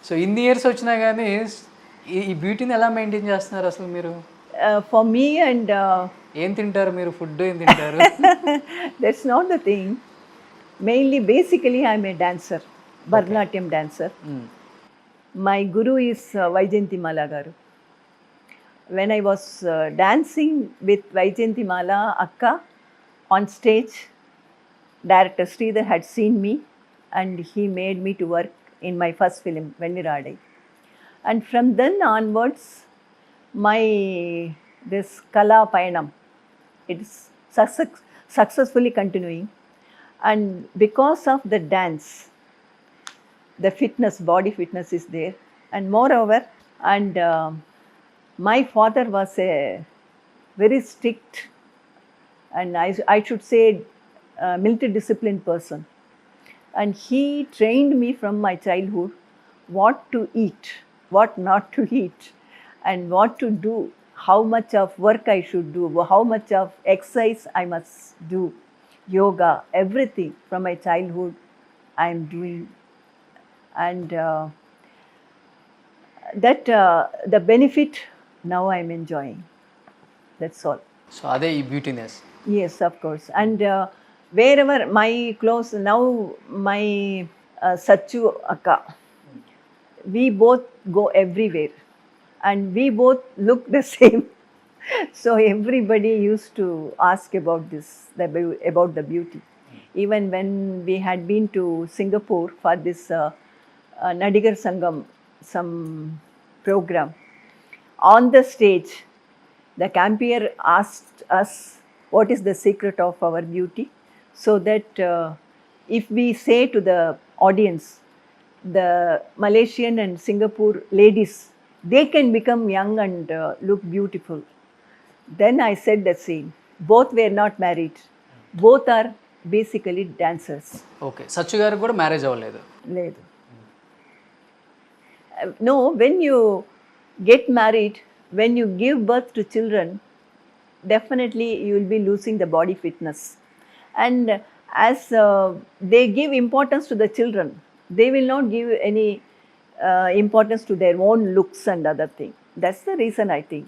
So ఇన్ని years వచ్చినా కానీ ఈ బ్యూటీని ఎలా మెయింటైన్ చేస్తున్నారు అసలు మీరు? For me and ఏం తింటారు మీరు? ఫుడ్ ఏం తింటారు? that's not the thing. Mainly, basically, I'm a dancer, Bharatanatyam dancer. My guru is Vaijayanti Mala garu. When I was dancing with Vaijayanti Mala Akka on stage, director Sridhar had seen me and he made me to work in my first film, Vennirade. And from then onwards, my this Kala Payanam, it's successfully continuing. And because of the dance, the fitness, body fitness is there. And moreover, and my father was a very strict and I should say military disciplined person. And he trained me from my childhood what to eat, what not to eat, and what to do, how much of work I should do, how much of exercise I must do, yoga, everything from my childhood I am doing. And that the benefit now I am enjoying. That's all. So అదే ఈ beautiness. Yes, of course. And wherever my close now, my Sachu Akka, we both go everywhere and we both look the same. So everybody used to ask about this, about the beauty. Even when we had been to Singapore for this Nadigar Sangam, some program, on the stage, the campier asked us what is the secret of our beauty, so that if we say to the audience, the Malaysian and Singapore ladies, they can become young and look beautiful. Then I said the same. Both were not married. Both are basically dancers. Okay. Sachu గారికి కూడా marriage అవ్వలేదు? లేదు. No, when you get married, when you give birth to children, definitely you will be losing the body fitness. And as they give importance to the children, they will not give any importance to their own looks and other thing. That's the reason I think.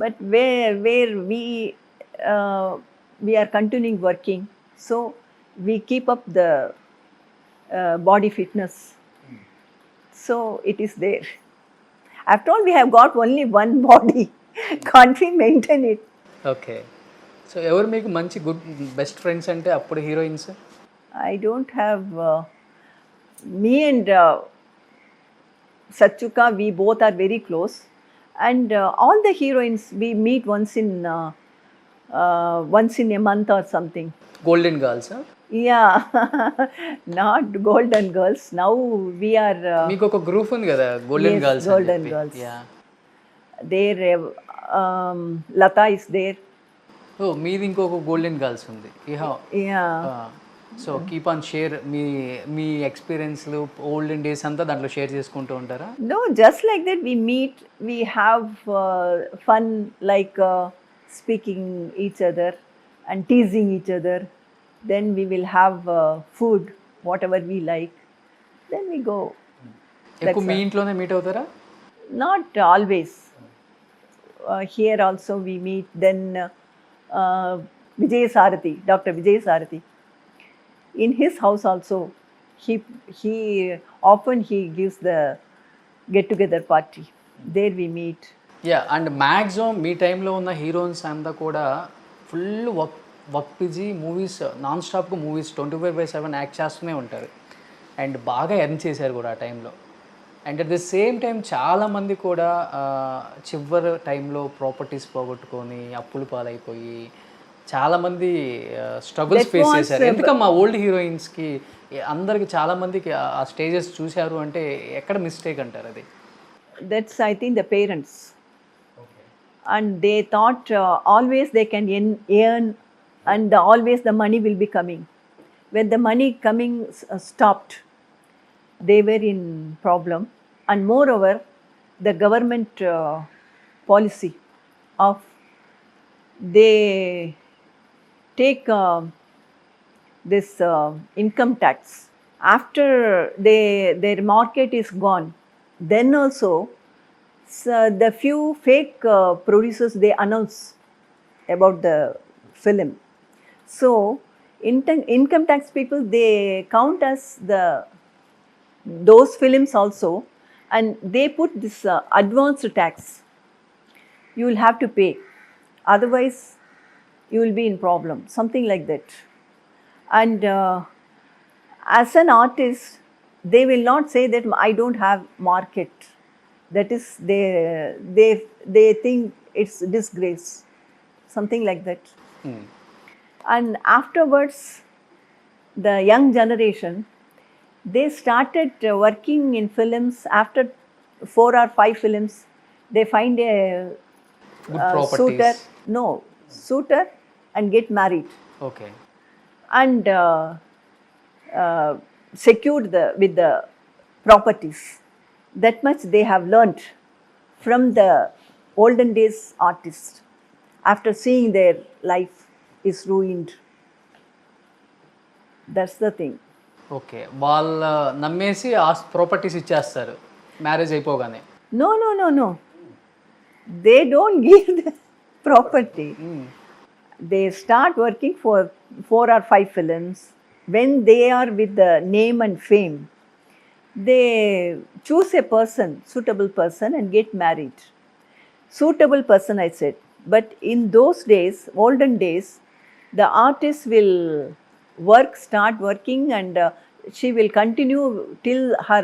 But where we are continuing working, so we keep up the body fitness. So it is there. After all, we have got only one body. Can't we maintain it? Okay. So ఎవరు మీకు మంచి good best friends అంటే అప్పుడు heroines? I don't have me and Sachuka, we both are very close. And all the heroines, we meet once in a month or something. Golden girls? Yeah, not golden girls. Now we are. మీకు ఒక group ఉంది కదా golden Yes, girls? Golden Girls. Yeah. There, Lata is there. Oh మీది ఇంకొక golden girls ఉంది. Yeah. So keep on share మీ ఎక్స్పీరియన్స్లు olden days అంతా దాంట్లో షేర్ చేసుకుంటూ ఉంటారా? No, just like that we meet, we have fun, like speaking each other and teasing each other. Then we will have food, whatever we like. Then we go. ఎక్కువ మీ ఇంట్లోనే meet అవుతారా? Not always. Here also we meet. Then Vijay Sarathi, Dr. Vijay Sarathi. In his house also, he often he gives the get-together party. There we meet. Yeah. And maximum మీ టైంలో ఉన్న heroines అంతా కూడా full work busy, movies non స్టాప్గా movies 24/7 act చేస్తూనే ఉంటారు. And బాగా earn చేశారు కూడా ఆ టైంలో. And at the same time చాలామంది కూడా చివరి టైంలో ప్రాపర్టీస్ పోగొట్టుకొని అప్పులు పాలైపోయి చాలామంది స్ట్రగుల్స్ ఫేస్ చేశారు. ఎందుకమ్మా ఓల్డ్ హీరోయిన్స్కి అందరికి చాలామందికి ఆ స్టేజెస్ చూశారు అంటే ఎక్కడ మిస్టేక్ అంటారు అది? That's, I think, the parents. And they thought always they can earn and always the money will be coming. When the money coming stopped, they were in problem. And moreover, the government policy of they take this income tax After their market is gone, then also the few fake producers, they announce about the film. So income tax people, they count as those films also, and they put this advanced tax. You will have to pay, otherwise you will be in problem, something like that. And as an artist, they will not say that I don't have market. That is, they think it's disgrace, something like that. And afterwards, the young generation, they started working in films. After 4 or 5 films, they find a Good properties. suitor and get married, Okay. and secured with the properties. That much they have learnt from the olden days artists, after seeing their life is ruined. That's the thing. Okay, వాళ్ళ నమ్మేసి ఆ properties ఇచ్చేస్తారు marriage అయిపోగానే. No. They don't give the property. They start working for 4 or 5 films. When they are with the name and fame, they choose a person, suitable person, and get married. Suitable person, I said. But in those days, olden days, the artist will start working, and she will continue till her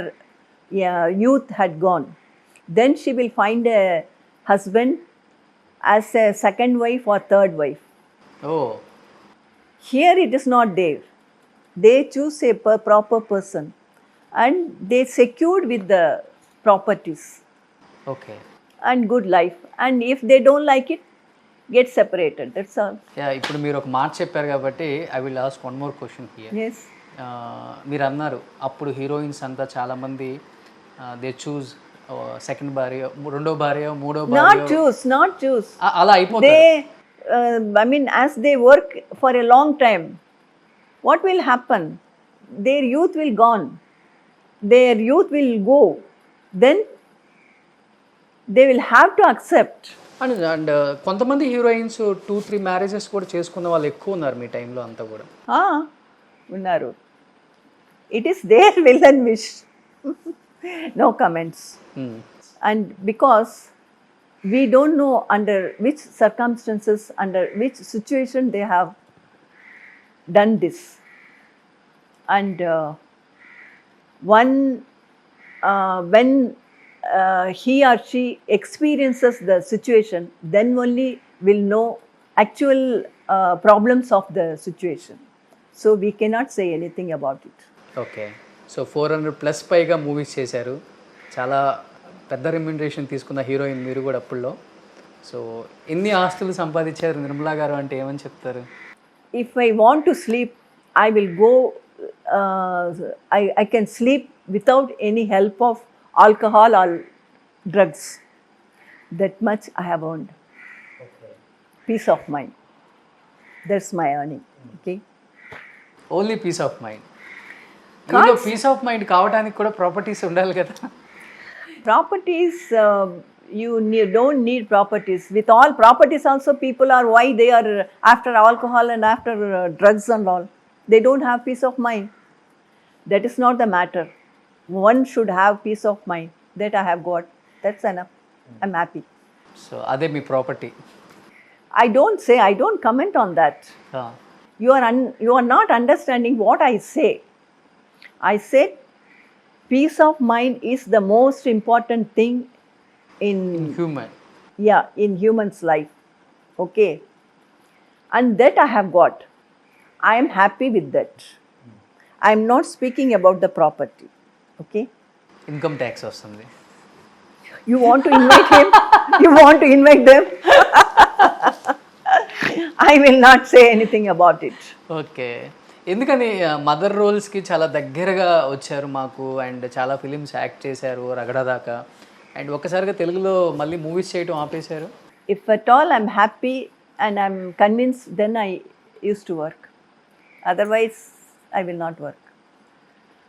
youth had gone. Then she will find a husband as a second wife or third wife. Oh, Here it is not there. They choose a proper person, and they secured with the properties okay. and good life. And if they don't like it, get separated. That's all. Yeah, ఇప్పుడు మీరు ఒక మాట చెప్పారు కాబట్టి I will ask one more question here. Yes. మీరు అన్నారు అప్పుడు heroines అంతా చాలామంది దే చూజ్ సెకండ్ భార్య, రెండో భార్య, మూడో భార్య, Not choose. అలా అయిపోతుంది. They, I mean, as they work for a long time, what will happen? Their youth will gone. Their youth will go. Then they will have to accept. And కొంతమంది heroines 2-3 marriages కూడా చేసుకున్న వాళ్ళు ఎక్కువ ఉన్నారు మీ టైంలో అంతా కూడా. Unnaru. It is their will and wish. No comments. And because we don't know under which circumstances, under which situation they have done this. And when he or she experiences the situation, then only will know actual problems of the situation. So we cannot say anything about it. Okay. So 400+ పైగా movies చేశారు, చాలా పెద్ద remuneration తీసుకున్న heroine మీరు కూడా అప్పుల్లో. So ఎన్ని ఆస్తులు సంపాదించారు నిర్మలా గారు అంటే ఏమని చెప్తారు? If I want to sleep, I will go, I can sleep without any help of alcohol or drugs. That much I have earned. Peace of mind. That's my earning. Okay. Only peace of mind. ఇందులో peace of mind కావడానికి కూడా properties ఉండాలి కదా. Properties, don't need properties. With all properties also, people are, why they are after alcohol and after drugs and all. They don't have peace of mind. That is not the matter. One should have peace of mind. That I have got. That's enough. I'm happy. So అదే మీ property. I don't comment on that. You are not understanding what I say. I said peace of mind is the most important thing in human. in human's life. Okay. And that I have got. I am happy with that. I am not speaking about the property. Okay. Income tax వస్తుంది. You want to invite him? You want to invite them? I will not say anything about it. Okay. ఎందుకని mother రోల్స్కి చాలా దగ్గరగా వచ్చారు మాకు, and చాలా films act చేశారు రగడ దాకా, and ఒక్కసారిగా తెలుగులో మళ్ళీ మూవీస్ చేయడం ఆపేశారు? If at all I'm happy and I'm convinced, then I used to work. Otherwise, I will not work.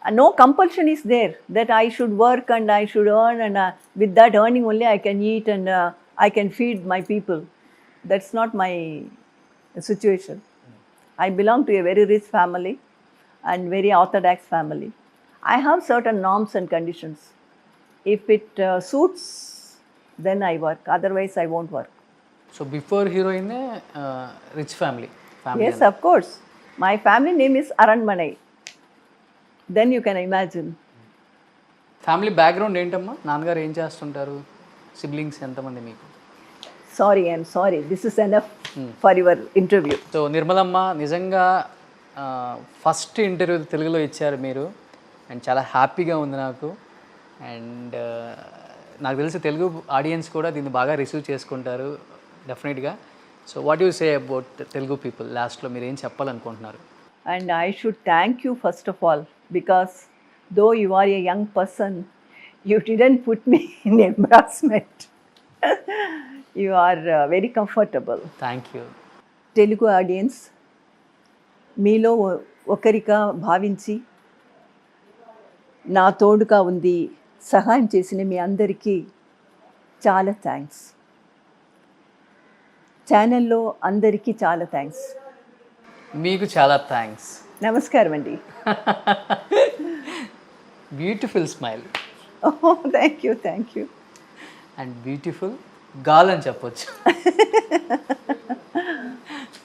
No compulsion is there that I should work and I should earn, and with that earning only I can eat and I can feed my people. That's not my situation. I belong to a very rich family and very orthodox family. I have certain norms and conditions. If it suits, then I work. Otherwise, I won't work. So before heroine rich family Yes, of course. My family name is Aranmanai. Then you can imagine. Family background ఏంటమ్మా? నాన్నగారు ఏం చేస్తుంటారు? Siblings ఎంతమంది మీకు? Sorry, I'm sorry. This is enough for your interview. So Nirmalamma, నిజంగా first interview తెలుగులో ఇచ్చారు మీరు, అండ్ చాలా హ్యాపీగా ఉంది నాకు. అండ్ నాకు తెలిసి తెలుగు ఆడియన్స్ కూడా దీన్ని బాగా రిసీవ్ చేసుకుంటారు డెఫినెట్గా. So what you say about Telugu people? లాస్ట్లో మీరు ఏం చెప్పాలనుకుంటున్నారు? And I should thank you first of all, because though you are a young person, you didn't put me in embarrassment. You are very comfortable. Thank you. Telugu audience మీలో ఒకరిగా భావించి నా తోడుగా ఉంది సహాయం చేసిన మీ అందరికీ చాలా థ్యాంక్స్. ఛానల్లో అందరికీ చాలా థ్యాంక్స్. మీకు చాలా థ్యాంక్స్. నమస్కారం అండి. Beautiful smile. Thank you, thank you. And beautiful gal అని చెప్పొచ్చు.